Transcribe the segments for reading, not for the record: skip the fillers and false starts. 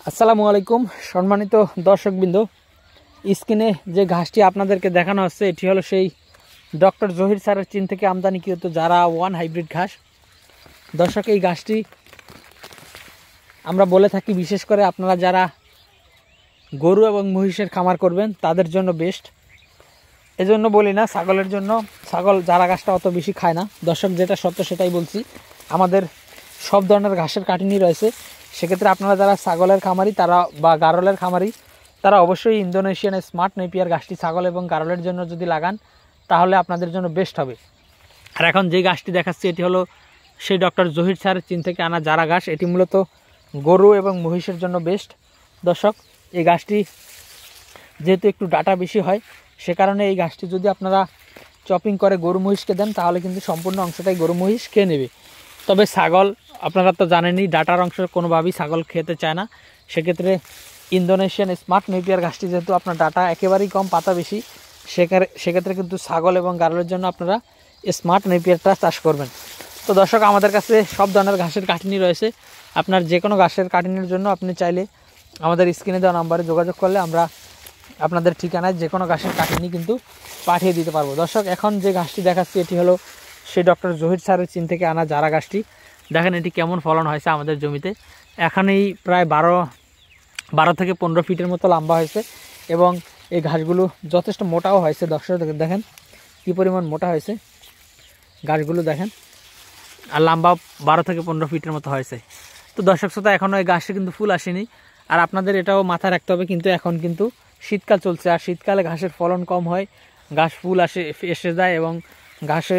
আসসালামু আলাইকুম সম্মানিত দর্শকবৃন্দ, স্ক্রিনে যে ঘাসটি আপনাদেরকে দেখানো হচ্ছে এটি হলো সেই ডক্টর জহির স্যারের চীন থেকে আমদানিকৃত যারা ওয়ান হাইব্রিড ঘাস। দর্শক, এই ঘাসটি আমরা বলে থাকি বিশেষ করে আপনারা যারা গরু এবং মহিষের খামার করবেন তাদের জন্য বেস্ট। এজন্য বলি না ছাগলের জন্য, ছাগল যারা ঘাসটা অত বেশি খায় না। দর্শক, যেটা সত্য সেটাই বলছি, আমাদের সব ধরনের ঘাসের কাটিনি রয়েছে। সেক্ষেত্রে আপনারা যারা ছাগলের খামারি তারা বা গারলের খামারি তারা অবশ্যই ইন্দোনেশিয়ান স্মার্ট নেপিয়ার ঘাসটি ছাগল এবং গারলের জন্য যদি লাগান তাহলে আপনাদের জন্য বেস্ট হবে। আর এখন যে ঘাসটি দেখাচ্ছি এটি হলো সেই ডক্টর জহির স্যারের চীন থেকে আনা জারা ঘাস। এটি মূলত গরু এবং মহিষের জন্য বেস্ট। দর্শক, এই ঘাসটি যেহেতু একটু ডাটা বেশি হয় সে কারণে এই ঘাসটি যদি আপনারা চপিং করে গরু মহিষকে দেন তাহলে কিন্তু সম্পূর্ণ অংশটাই গরু মহিষ খেয়ে নেবে। তবে ছাগল আপনারা তো জানেনই ডাটার অংশ কোনোভাবেই ছাগল খেতে চায় না। সেক্ষেত্রে ইন্দোনেশিয়ান স্মার্ট নেপিয়ার ঘাসটি যেহেতু আপনার ডাটা একেবারেই কম, পাতা বেশি, সেক্ষেত্রে কিন্তু ছাগল এবং গারলের জন্য আপনারা স্মার্ট নেপিয়ারটা চাষ করবেন। তো দর্শক, আমাদের কাছে সব ধরনের ঘাসের কাটিনি রয়েছে। আপনার যে কোনো ঘাসের কাটিনির জন্য আপনি চাইলে আমাদের স্ক্রিনে দেওয়া নাম্বারে যোগাযোগ করলে আমরা আপনাদের ঠিকানায় যে কোনো ঘাসের কাটিনি কিন্তু পাঠিয়ে দিতে পারবো। দর্শক, এখন যে ঘাসটি দেখাচ্ছি এটি হলো সেই ডক্টর জহির স্যারের চীন থেকে আনা জারা ঘাসটি। দেখেন এটি কেমন ফলন হয়েছে আমাদের জমিতে। এখানেই প্রায় 12 থেকে 15 ফিটের মতো লম্বা হয়েছে এবং এই ঘাসগুলো যথেষ্ট মোটাও হয়েছে। দর্শক দেখেন কী পরিমাণ মোটা হয়েছে ঘাসগুলো, দেখেন, আর লম্বা 12 থেকে 15 ফিটের মতো হয়েছে। তো দর্শক শ্রোতা, এখনও এই ঘাসে কিন্তু ফুল আসেনি। আর আপনাদের এটাও মাথায় রাখতে হবে কিন্তু এখন কিন্তু শীতকাল চলছে, আর শীতকালে ঘাসের ফলন কম হয়, ঘাস ফুল এসে যায় এবং ঘাসে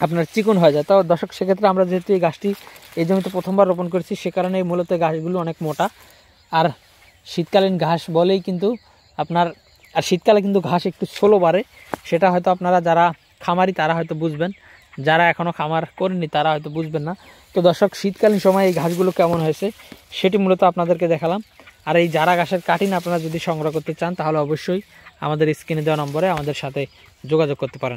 আপনার চিকন হয়ে যায়। তো দর্শক, সেক্ষেত্রে আমরা যেহেতু এই গাছটি এই জমিতে প্রথমবার রোপণ করেছি সে কারণে মূলত গাছগুলো অনেক মোটা। আর শীতকালীন ঘাস বলেই কিন্তু আপনার, আর শীতকালে কিন্তু ঘাস একটু স্লো বাড়ে, সেটা হয়তো আপনারা যারা খামারি তারা হয়তো বুঝবেন, যারা এখনও খামার করেনি তারা হয়তো বুঝবেন না। তো দর্শক, শীতকালীন সময় এই ঘাসগুলো কেমন হয়েছে সেটি মূলত আপনাদেরকে দেখালাম। আর এই জারা ঘাসের কাটিন আপনারা যদি সংগ্রহ করতে চান তাহলে অবশ্যই আমাদের স্ক্রিনে দেওয়া নম্বরে আমাদের সাথে যোগাযোগ করতে পারেন।